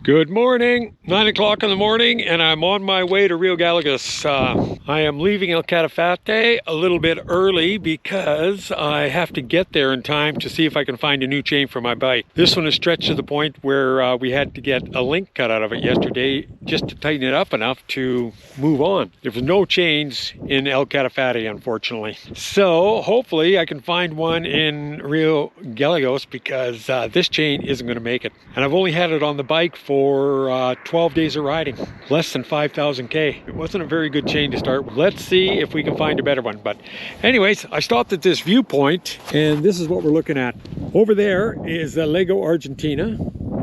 Good morning, 9 o'clock in the morning, and I'm on my way to Rio Grande. I am leaving El Calafate a little bit early because I have to get there in time to see if I can find a new chain for my bike. This one is stretched to the point where we had to get a link cut out of it yesterday just to tighten it up enough to move on. There was no chains in El Calafate, unfortunately. So hopefully I can find one in Rio Grande because this chain isn't going to make it. And I've only had it on the bike for 12 days of riding, less than 5,000 K. It wasn't a very good chain to start with. Let's see if we can find a better one. But anyways, I stopped at this viewpoint and this is what we're looking at. Over there is Lago Argentina.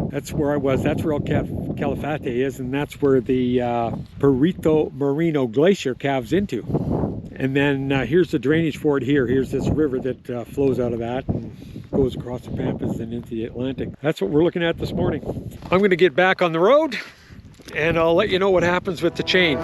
That's where I was. That's where El Calafate is, and that's where the Perito Moreno glacier calves into. And then here's the drainage for it here. Here's this river that flows out of that and goes across the Pampas and into the Atlantic. That's what we're looking at this morning. I'm going to get back on the road and I'll let you know what happens with the chain.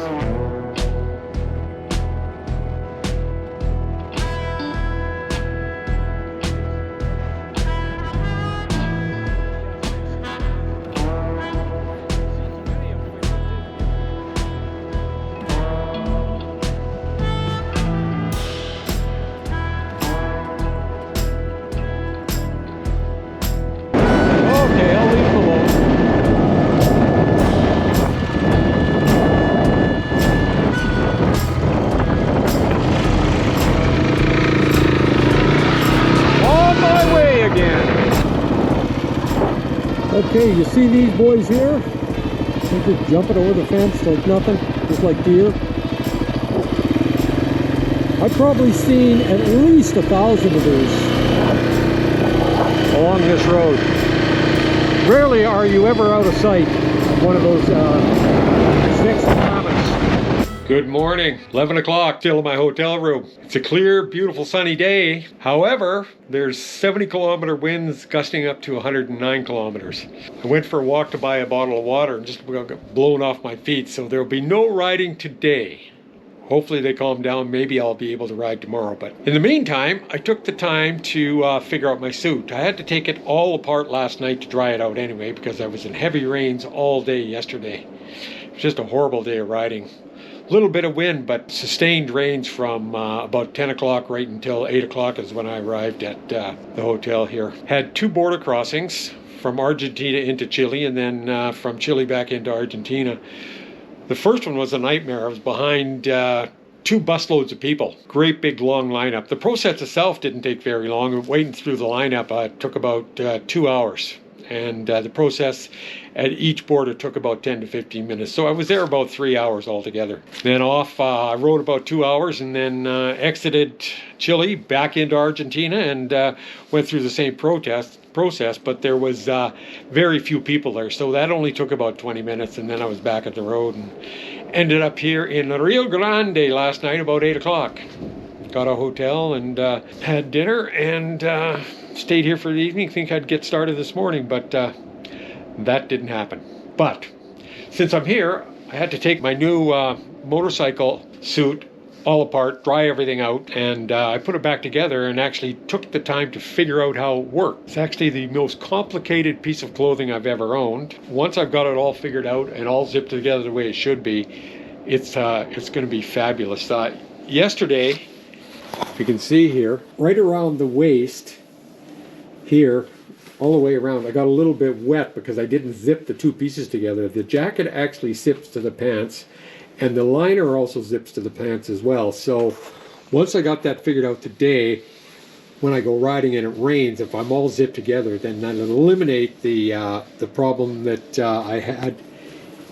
Okay, you see these boys here? They're just jumping over the fence like nothing, just like deer. I've probably seen at least 1,000 of these along this road. Rarely are you ever out of sight of one of those snakes and rabbits. Good morning, 11 o'clock, still in my hotel room. It's a clear, beautiful sunny day. However, there's 70-kilometer winds gusting up to 109 kilometers. I went for a walk to buy a bottle of water and just got blown off my feet, so there'll be no riding today. Hopefully they calm down, maybe I'll be able to ride tomorrow. But in the meantime, I took the time to figure out my suit. I had to take it all apart last night to dry it out anyway because I was in heavy rains all day yesterday. It was just a horrible day of riding. Little bit of wind, but sustained rains from about 10 o'clock right until 8 o'clock is when I arrived at the hotel here. Had 2 border crossings from Argentina into Chile and then from Chile back into Argentina. The first one was a nightmare. I was behind 2 busloads of people. Great big long lineup. The process itself didn't take very long. Waiting through the lineup took about 2 hours. And the process at each border took about 10 to 15 minutes. So I was there about 3 hours altogether. Then off, I rode about 2 hours and then exited Chile, back into Argentina, and went through the same process, but there was very few people there. So that only took about 20 minutes, and then I was back at the road and ended up here in Rio Grande last night about 8 o'clock. Got a hotel and had dinner and stayed here for the evening. Think I'd get started this morning, but that didn't happen. But since I'm here, I had to take my new motorcycle suit all apart, dry everything out, and I put it back together and actually took the time to figure out how it worked. It's actually the most complicated piece of clothing I've ever owned. Once I've got it all figured out and all zipped together the way it should be, it's going to be fabulous. Yesterday, if you can see here, right around the waist here, all the way around, I got a little bit wet because I didn't zip the 2 pieces together. The jacket actually zips to the pants, and the liner also zips to the pants as well. So once I got that figured out today, when I go riding and it rains, if I'm all zipped together, then that'll eliminate the problem that I had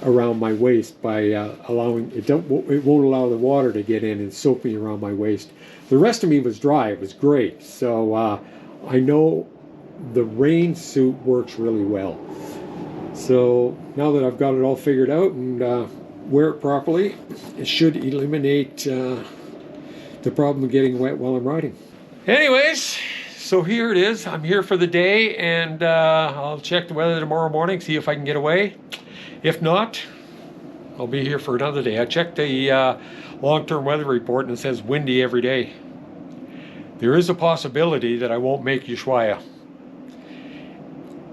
around my waist by allowing it won't allow the water to get in and soak me around my waist. The rest of me was dry. It was great. So I know the rain suit works really well. So now that I've got it all figured out and wear it properly, it should eliminate the problem of getting wet while I'm riding. Anyways, so here it is. I'm here for the day, and I'll check the weather tomorrow morning, see if I can get away. If not, I'll be here for another day. I checked the long-term weather report and it says windy every day. There is a possibility that I won't make Ushuaia,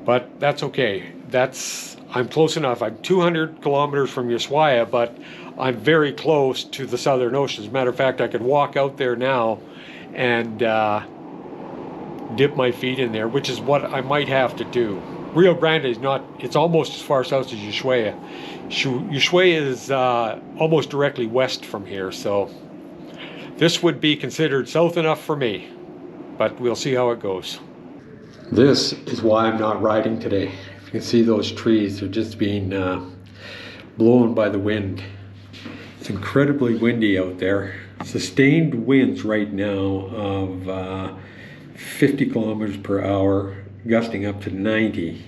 but that's okay. That's I'm close enough. I'm 200 kilometers from Ushuaia, but I'm very close to the Southern Ocean. As a matter of fact, I could walk out there now and dip my feet in there, which is what I might have to do. Rio Grande is not, it's almost as far south as Ushuaia. Ushuaia is almost directly west from here, so this would be considered south enough for me, but we'll see how it goes. This is why I'm not riding today. You can see those trees, they're just being blown by the wind. It's incredibly windy out there. Sustained winds right now of 50 kilometers per hour, gusting up to 90.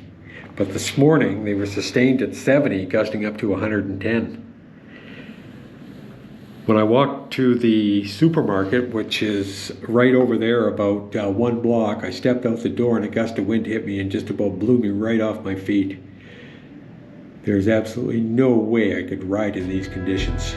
But this morning they were sustained at 70, gusting up to 110. When I walked to the supermarket, which is right over there about 1 block, I stepped out the door and a gust of wind hit me and just about blew me right off my feet. There's absolutely no way I could ride in these conditions.